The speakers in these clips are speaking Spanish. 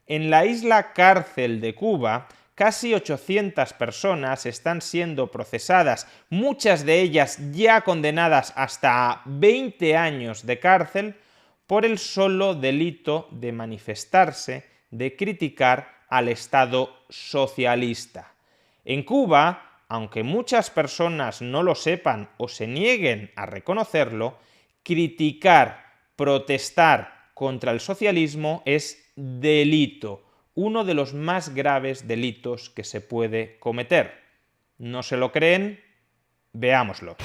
En la isla cárcel de Cuba, casi 800 personas están siendo procesadas, muchas de ellas ya condenadas hasta 20 años de cárcel, por el solo delito de manifestarse, de criticar al Estado socialista. En Cuba, aunque muchas personas no lo sepan o se nieguen a reconocerlo, criticar, protestar contra el socialismo es delito, uno de los más graves delitos que se puede cometer. ¿No se lo creen? Veámoslo.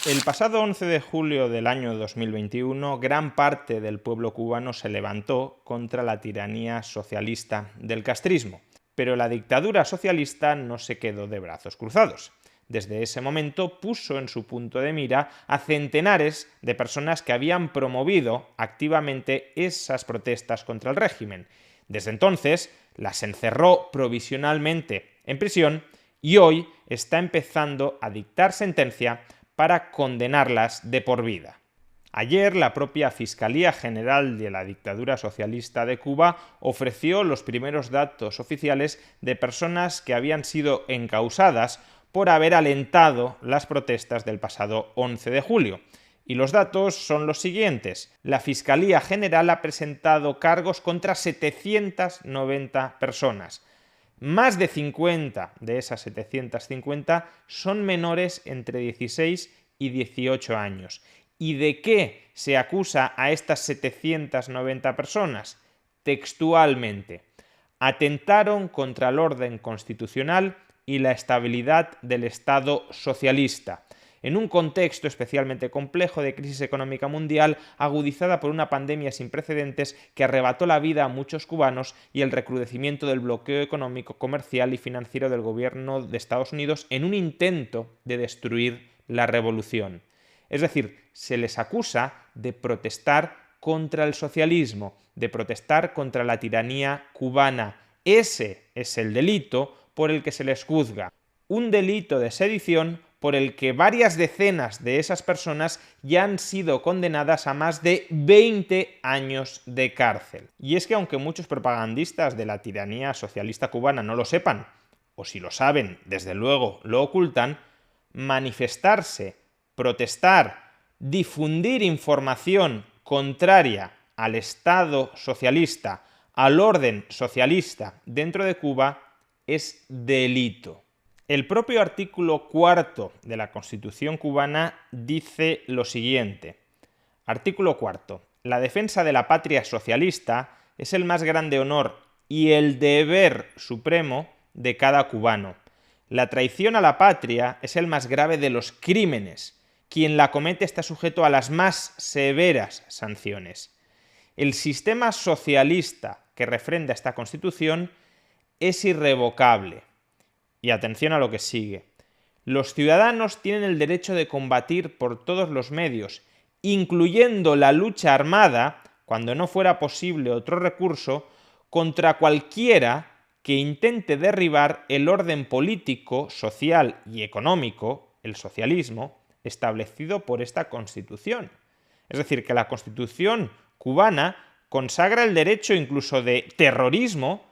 El pasado 11 de julio del año 2021, gran parte del pueblo cubano se levantó contra la tiranía socialista del castrismo. Pero la dictadura socialista no se quedó de brazos cruzados. Desde ese momento puso en su punto de mira a centenares de personas que habían promovido activamente esas protestas contra el régimen. Desde entonces las encerró provisionalmente en prisión y hoy está empezando a dictar sentencia para condenarlas de por vida. Ayer la propia Fiscalía General de la Dictadura Socialista de Cuba ofreció los primeros datos oficiales de personas que habían sido encausadas por haber alentado las protestas del pasado 11 de julio. Y los datos son los siguientes. La Fiscalía General ha presentado cargos contra 790 personas. Más de 50 de esas 750 son menores entre 16 y 18 años. ¿Y de qué se acusa a estas 790 personas? Textualmente, atentaron contra el orden constitucional y la estabilidad del Estado socialista, en un contexto especialmente complejo de crisis económica mundial agudizada por una pandemia sin precedentes que arrebató la vida a muchos cubanos y el recrudecimiento del bloqueo económico, comercial y financiero del gobierno de Estados Unidos en un intento de destruir la revolución. Es decir, se les acusa de protestar contra el socialismo, de protestar contra la tiranía cubana. Ese es el delito por el que se les juzga. Un delito de sedición por el que varias decenas de esas personas ya han sido condenadas a más de 20 años de cárcel. Y es que aunque muchos propagandistas de la tiranía socialista cubana no lo sepan, o si lo saben, desde luego lo ocultan, manifestarse, protestar, difundir información contraria al Estado socialista, al orden socialista dentro de Cuba, es delito. El propio artículo 4 de la Constitución cubana dice lo siguiente. Artículo 4. La defensa de la patria socialista es el más grande honor y el deber supremo de cada cubano. La traición a la patria es el más grave de los crímenes. Quien la comete está sujeto a las más severas sanciones. El sistema socialista que refrenda esta Constitución es irrevocable. Y atención a lo que sigue. Los ciudadanos tienen el derecho de combatir por todos los medios, incluyendo la lucha armada, cuando no fuera posible otro recurso, contra cualquiera que intente derribar el orden político, social y económico, el socialismo, establecido por esta Constitución. Es decir, que la Constitución cubana consagra el derecho incluso de terrorismo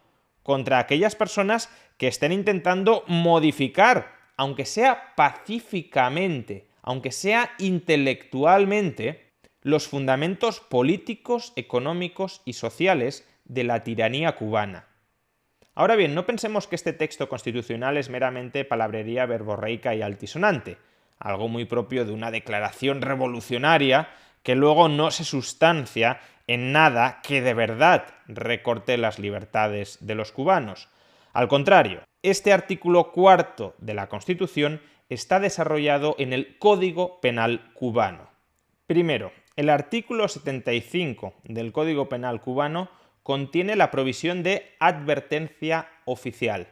contra aquellas personas que estén intentando modificar, aunque sea pacíficamente, aunque sea intelectualmente, los fundamentos políticos, económicos y sociales de la tiranía cubana. Ahora bien, no pensemos que este texto constitucional es meramente palabrería verborreica y altisonante, algo muy propio de una declaración revolucionaria que luego no se sustancia en nada que de verdad recorte las libertades de los cubanos. Al contrario, este artículo 4 de la Constitución está desarrollado en el Código Penal cubano. Primero, el artículo 75 del Código Penal cubano contiene la provisión de advertencia oficial.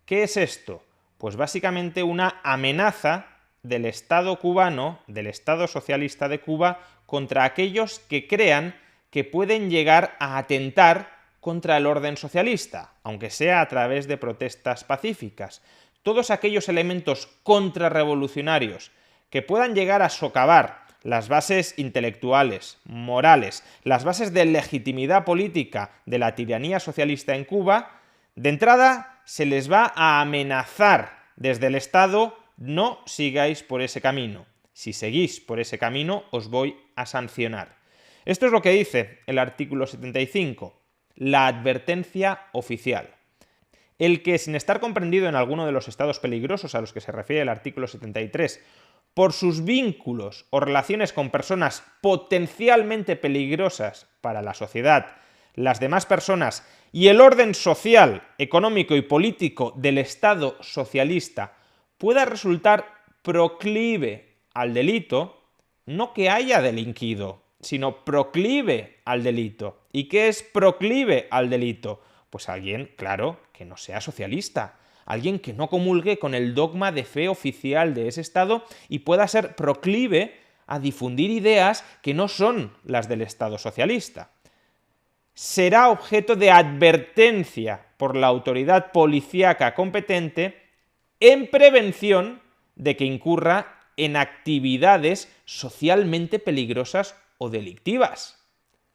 ¿Qué es esto? Pues básicamente una amenaza del Estado cubano, del Estado socialista de Cuba, contra aquellos que crean que pueden llegar a atentar contra el orden socialista, aunque sea a través de protestas pacíficas. Todos aquellos elementos contrarrevolucionarios que puedan llegar a socavar las bases intelectuales, morales, las bases de legitimidad política de la tiranía socialista en Cuba, de entrada se les va a amenazar desde el Estado: no sigáis por ese camino. Si seguís por ese camino, os voy a sancionar. Esto es lo que dice el artículo 75, la advertencia oficial. El que, sin estar comprendido en alguno de los estados peligrosos a los que se refiere el artículo 73, por sus vínculos o relaciones con personas potencialmente peligrosas para la sociedad, las demás personas y el orden social, económico y político del Estado socialista pueda resultar proclive al delito, no que haya delinquido, sino proclive al delito. ¿Y qué es proclive al delito? Pues alguien, claro, que no sea socialista, alguien que no comulgue con el dogma de fe oficial de ese Estado y pueda ser proclive a difundir ideas que no son las del Estado socialista. Será objeto de advertencia por la autoridad policíaca competente en prevención de que incurra en actividades socialmente peligrosas o delictivas.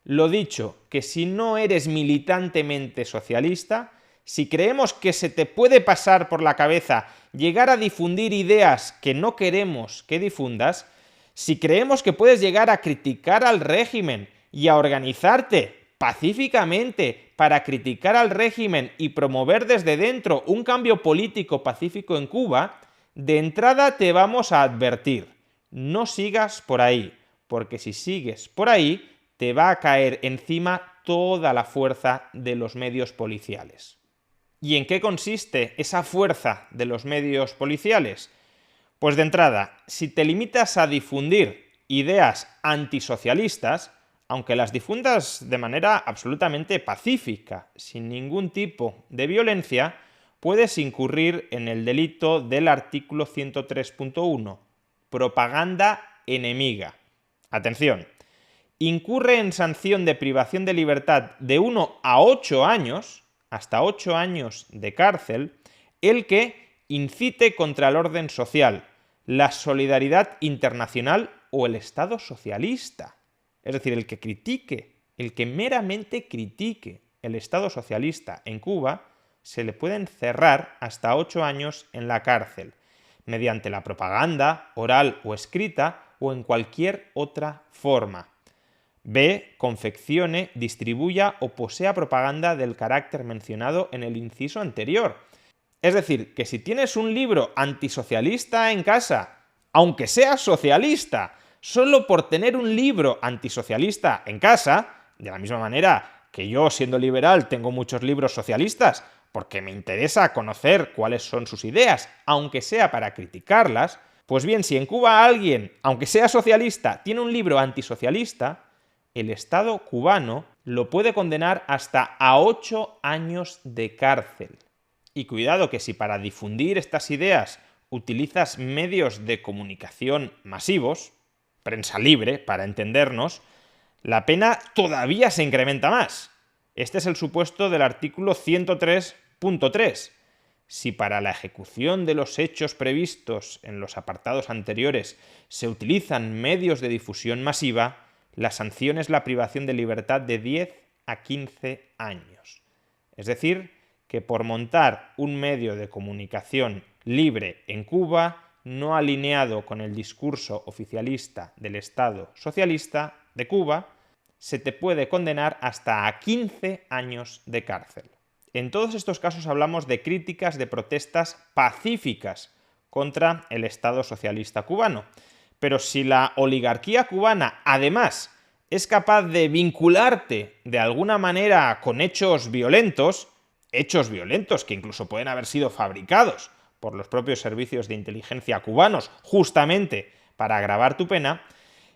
Lo dicho, que si no eres militantemente socialista, si creemos que se te puede pasar por la cabeza llegar a difundir ideas que no queremos que difundas, si creemos que puedes llegar a criticar al régimen y a organizarte pacíficamente para criticar al régimen y promover desde dentro un cambio político pacífico en Cuba, de entrada te vamos a advertir: no sigas por ahí, porque si sigues por ahí te va a caer encima toda la fuerza de los medios policiales. ¿Y en qué consiste esa fuerza de los medios policiales? Pues de entrada, si te limitas a difundir ideas antisocialistas, aunque las difundas de manera absolutamente pacífica, sin ningún tipo de violencia, puedes incurrir en el delito del artículo 103.1, propaganda enemiga. Atención, incurre en sanción de privación de libertad de 1 a 8 años, hasta 8 años de cárcel, el que incite contra el orden social, la solidaridad internacional o el Estado socialista. Es decir, el que critique, el que meramente critique el Estado socialista en Cuba, se le puede encerrar hasta 8 años en la cárcel, mediante la propaganda, oral o escrita, o en cualquier otra forma. B. Confeccione, distribuya o posea propaganda del carácter mencionado en el inciso anterior. Es decir, que si tienes un libro antisocialista en casa, aunque seas socialista, solo por tener un libro antisocialista en casa, de la misma manera que yo, siendo liberal, tengo muchos libros socialistas, porque me interesa conocer cuáles son sus ideas, aunque sea para criticarlas, pues bien, si en Cuba alguien, aunque sea socialista, tiene un libro antisocialista, el Estado cubano lo puede condenar hasta a 8 años de cárcel. Y cuidado que si para difundir estas ideas utilizas medios de comunicación masivos, prensa libre, para entendernos, la pena todavía se incrementa más. Este es el supuesto del artículo 103.3. Si para la ejecución de los hechos previstos en los apartados anteriores se utilizan medios de difusión masiva, la sanción es la privación de libertad de 10 a 15 años. Es decir, que por montar un medio de comunicación libre en Cuba, no alineado con el discurso oficialista del Estado socialista de Cuba, se te puede condenar hasta a 15 años de cárcel. En todos estos casos hablamos de críticas de protestas pacíficas contra el Estado socialista cubano. Pero si la oligarquía cubana, además, es capaz de vincularte de alguna manera con hechos violentos que incluso pueden haber sido fabricados por los propios servicios de inteligencia cubanos, justamente para agravar tu pena,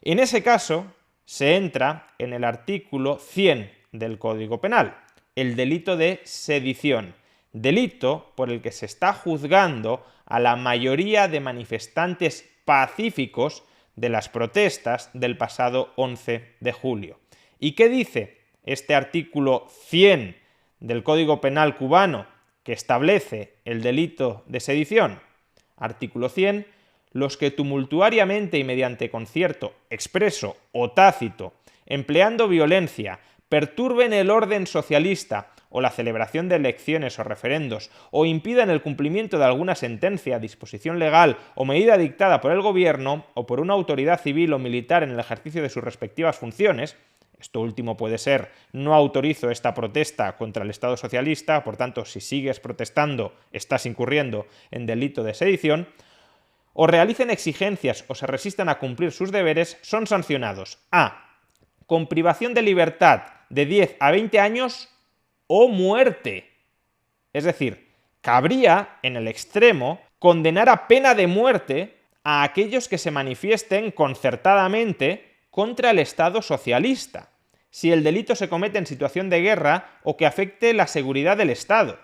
en ese caso se entra en el artículo 100 del Código Penal, el delito de sedición, delito por el que se está juzgando a la mayoría de manifestantes pacíficos de las protestas del pasado 11 de julio. ¿Y qué dice este artículo 100 del Código Penal cubano que establece el delito de sedición? Artículo 100. los que tumultuariamente y mediante concierto, expreso o tácito, empleando violencia, perturben el orden socialista o la celebración de elecciones o referendos, o impidan el cumplimiento de alguna sentencia, disposición legal o medida dictada por el gobierno o por una autoridad civil o militar en el ejercicio de sus respectivas funciones, esto último puede ser: no autorizo esta protesta contra el Estado socialista, por tanto, si sigues protestando, estás incurriendo en delito de sedición, o realicen exigencias o se resistan a cumplir sus deberes, son sancionados a: con privación de libertad de 10 a 20 años o muerte. Es decir, cabría, en el extremo, condenar a pena de muerte a aquellos que se manifiesten concertadamente contra el Estado socialista, si el delito se comete en situación de guerra o que afecte la seguridad del Estado.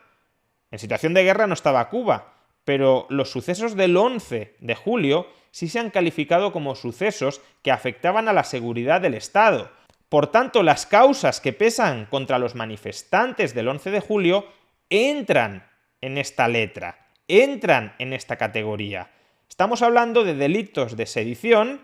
En situación de guerra no estaba Cuba, pero los sucesos del 11 de julio sí se han calificado como sucesos que afectaban a la seguridad del Estado. Por tanto, las causas que pesan contra los manifestantes del 11 de julio entran en esta letra, entran en esta categoría. Estamos hablando de delitos de sedición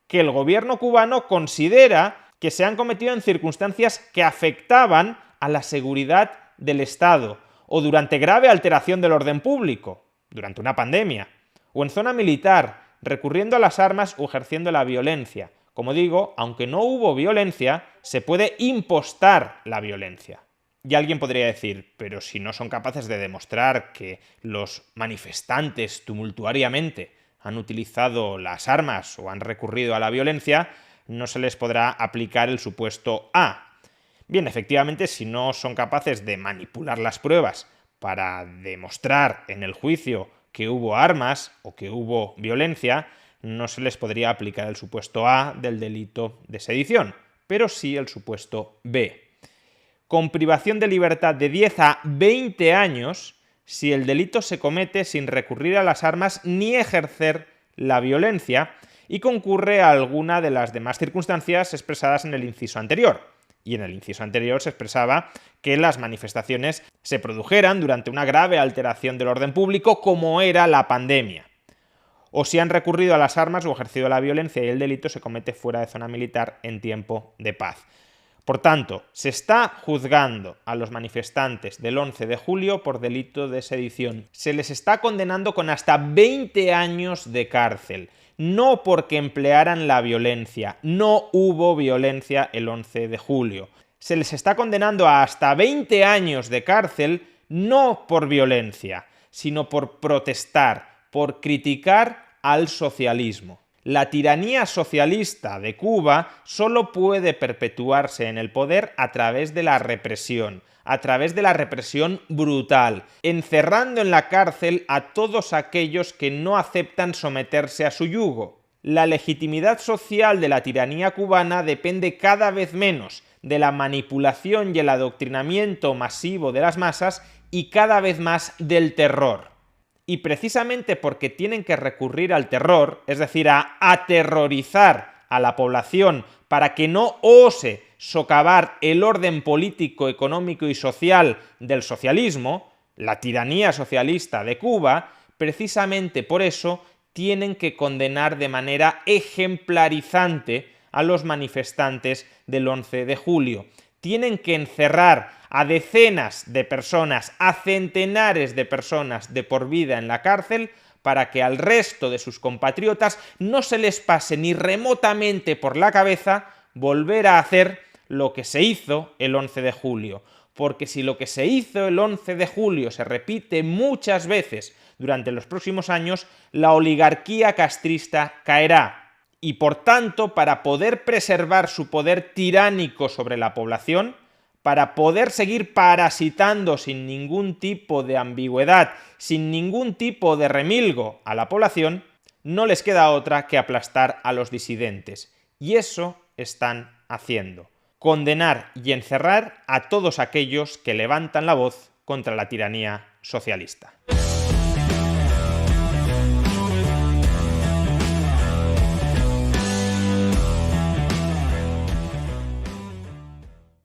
que el gobierno cubano considera que se han cometido en circunstancias que afectaban a la seguridad del Estado, o durante grave alteración del orden público, durante una pandemia, o en zona militar, recurriendo a las armas o ejerciendo la violencia. Como digo, aunque no hubo violencia, se puede impostar la violencia. Y alguien podría decir: pero si no son capaces de demostrar que los manifestantes tumultuariamente han utilizado las armas o han recurrido a la violencia, no se les podrá aplicar el supuesto A. Bien, efectivamente, si no son capaces de manipular las pruebas para demostrar en el juicio que hubo armas o que hubo violencia, no se les podría aplicar el supuesto A del delito de sedición, pero sí el supuesto B. Con privación de libertad de 10 a 20 años, si el delito se comete sin recurrir a las armas ni ejercer la violencia y concurre a alguna de las demás circunstancias expresadas en el inciso anterior. Y en el inciso anterior se expresaba que las manifestaciones se produjeran durante una grave alteración del orden público, como era la pandemia. O si han recurrido a las armas o ejercido la violencia y el delito se comete fuera de zona militar en tiempo de paz. Por tanto, se está juzgando a los manifestantes del 11 de julio por delito de sedición. Se les está condenando con hasta 20 años de cárcel. No porque emplearan la violencia. No hubo violencia el 11 de julio. Se les está condenando a hasta 20 años de cárcel no por violencia, sino por protestar, por criticar al socialismo. La tiranía socialista de Cuba solo puede perpetuarse en el poder a través de la represión brutal, encerrando en la cárcel a todos aquellos que no aceptan someterse a su yugo. La legitimidad social de la tiranía cubana depende cada vez menos de la manipulación y el adoctrinamiento masivo de las masas y cada vez más del terror. Y precisamente porque tienen que recurrir al terror, es decir, a aterrorizar a la población para que no ose socavar el orden político, económico y social del socialismo, la tiranía socialista de Cuba, precisamente por eso tienen que condenar de manera ejemplarizante a los manifestantes del 11 de julio. Tienen que encerrar a decenas de personas, a centenares de personas de por vida en la cárcel, para que al resto de sus compatriotas no se les pase ni remotamente por la cabeza volver a hacer lo que se hizo el 11 de julio. Porque si lo que se hizo el 11 de julio se repite muchas veces durante los próximos años, la oligarquía castrista caerá. Y por tanto, para poder preservar su poder tiránico sobre la población, para poder seguir parasitando sin ningún tipo de ambigüedad, sin ningún tipo de remilgo a la población, no les queda otra que aplastar a los disidentes. Y eso están haciendo: condenar y encerrar a todos aquellos que levantan la voz contra la tiranía socialista.